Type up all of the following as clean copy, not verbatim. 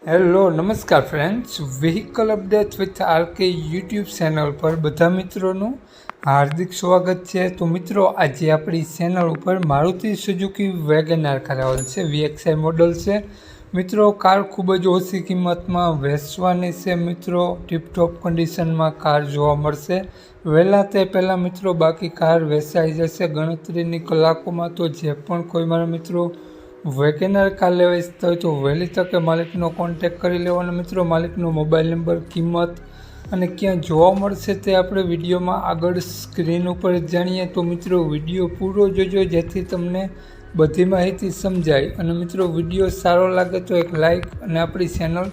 Hello નમસ્કાર friends, vehicle update with RK YouTube channel પર બધા મિત્રોનું હાર્દિક સ્વાગત છે। તો મિત્રો, આજે આપણી ચેનલ ઉપર Maruti Suzuki wagon R car આવેલ છે। VXI મોડલ છે મિત્રો। કાર ખૂબ જ ઓછી કિંમતમાં વેચવાની છે મિત્રો। ટીપટોપ કન્ડિશનમાં કાર જોવા મળશે વહેલા તે પહેલાં મિત્રો, બાકી કાર વેચાઈ જશે ગણતરીની કલાકોમાં। તો જે પણ કોઈ મારા મિત્રો વેગેનાર કાર લેવા ઈચ્છતા હોય તો વહેલી તકે માલિકનો કોન્ટેક કરી લેવાનો મિત્રો। માલિકનો મોબાઈલ નંબર, કિંમત અને ક્યાં જોવા મળશે તે આપણે વિડીયોમાં આગળ સ્ક્રીન ઉપર જાણીએ। તો મિત્રો, વિડીયો પૂરો જોજો જેથી તમને બધી માહિતી સમજાય। અને મિત્રો, વિડીયો સારો લાગે તો એક લાઇક અને આપણી ચેનલ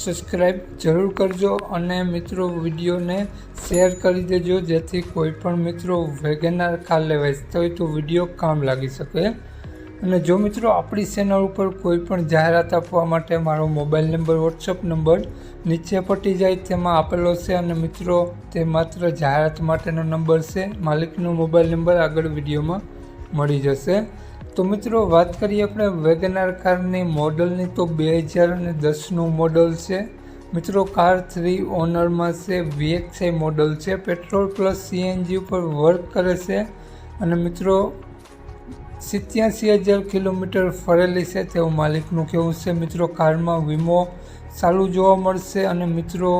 સબસ્ક્રાઈબ જરૂર કરજો। અને મિત્રો, વિડીયોને શેર કરી દેજો જેથી કોઈ પણ મિત્રો વેગેનાર કાર લેવા ઈચ્છતા હોય તો વિડીયો કામ લાગી શકે। અને જો મિત્રો, આપણી ચેનલ ઉપર કોઈ પણ જાહેરાત આપવા માટે મારો મોબાઈલ નંબર, વોટ્સઅપ નંબર નીચે પટી જાય તેમાં આપેલો છે। અને મિત્રો, તે માત્ર જાહેરાત માટેનો નંબર છે। માલિકનો મોબાઈલ નંબર આગળ વિડીયોમાં મળી જશે। તો મિત્રો, વાત કરીએ આપણે વેગેનાર કારની મોડલની તો 2010નું મોડલ છે મિત્રો। કાર 3 ઓનરમાં છે, VXI મોડલ છે, પેટ્રોલ પ્લસ CNG ઉપર વર્ક કરે છે। અને મિત્રો, 87,000 કિલોમીટર ફરેલી છે તેવું માલિકનું કહેવું છે મિત્રો। કારમાં વીમો ચાલુ જોવા મળશે અને મિત્રો,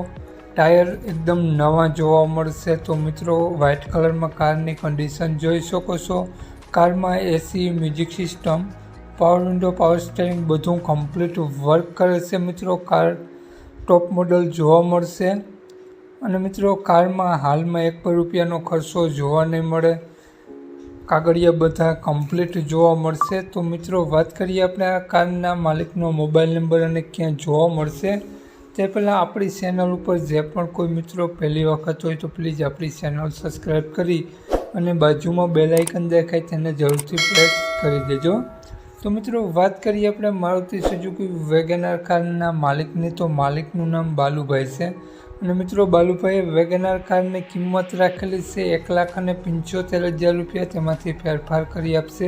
ટાયર એકદમ નવા જોવા મળશે। તો મિત્રો, વ્હાઇટ કલરમાં કારની કન્ડિશન જોઈ શકો છો। કારમાં AC, music system, power window, power steering બધું કમ્પ્લીટ વર્ક કરે છે મિત્રો। કાર ટોપ મોડલ જોવા મળશે। અને મિત્રો, કારમાં હાલમાં ₹1 ખર્ચો જોવા નહીં મળે। કાગળિયા બધા કમ્પ્લીટ જોવા મળશે। તો મિત્રો, વાત કરીએ આપણે આ કારના માલિકનો મોબાઈલ નંબર અને ક્યાં જોવા મળશે તે પહેલાં આપણી ચેનલ ઉપર જે પણ કોઈ મિત્રો પહેલી વખત હોય તો પ્લીઝ આપણી ચેનલ સબસ્ક્રાઈબ કરી અને બાજુમાં બેલ આઇકન દેખાય તેને જરૂરથી પ્રેસ કરી દેજો। તો મિત્રો, વાત કરીએ આપણે મારુતિ સુઝુકી વેગેનાર કારના માલિકની તો માલિકનું નામ બાલુભાઈ છે। અને મિત્રો, બાલુભાઈએ વેગેનાર કારની કિંમત રાખેલી છે ₹1,75,000। તેમાંથી ફેરફાર કરી આપશે।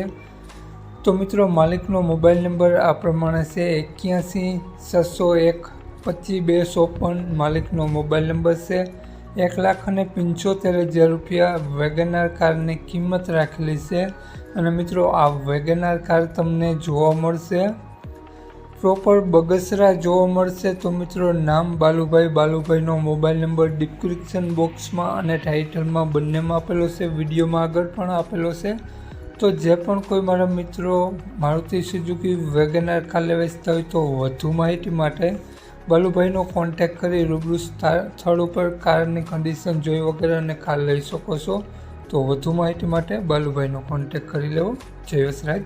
તો મિત્રો, માલિકનો મોબાઈલ નંબર આ પ્રમાણે છે 81,601,25,254 માલિકનો મોબાઈલ નંબર છે। ₹1,75,000 વેગેનાર કારની કિંમત રાખેલી છે। અને મિત્રો, આ વેગેનાર કાર તમને જોવા મળશે પ્રોપર બગસરા જોવા મળશે। તો મિત્રો, નામ બાલુભાઈનો મોબાઈલ નંબર ડિસ્ક્રિપ્શન બોક્સમાં અને ટાઇટલમાં બંનેમાં આપેલો છે, વિડીયોમાં આગળ પણ આપેલો છે। તો જે પણ કોઈ મારા મિત્રો મારુતિ સુઝુકી વેગેનાર કાર લેવા ઈચ્છતા હોય તો વધુ માહિતી માટે બાલુભાઈનો કોન્ટેક કરી રૂબરૂ સ્થળ ઉપર કારની કન્ડિશન જોઈ વગેરે અને કાર લઈ શકો છો। તો વધુ માહિતી માટે બાલુભાઈનો કોન્ટેક કરી લેવો। જય વસરાજ।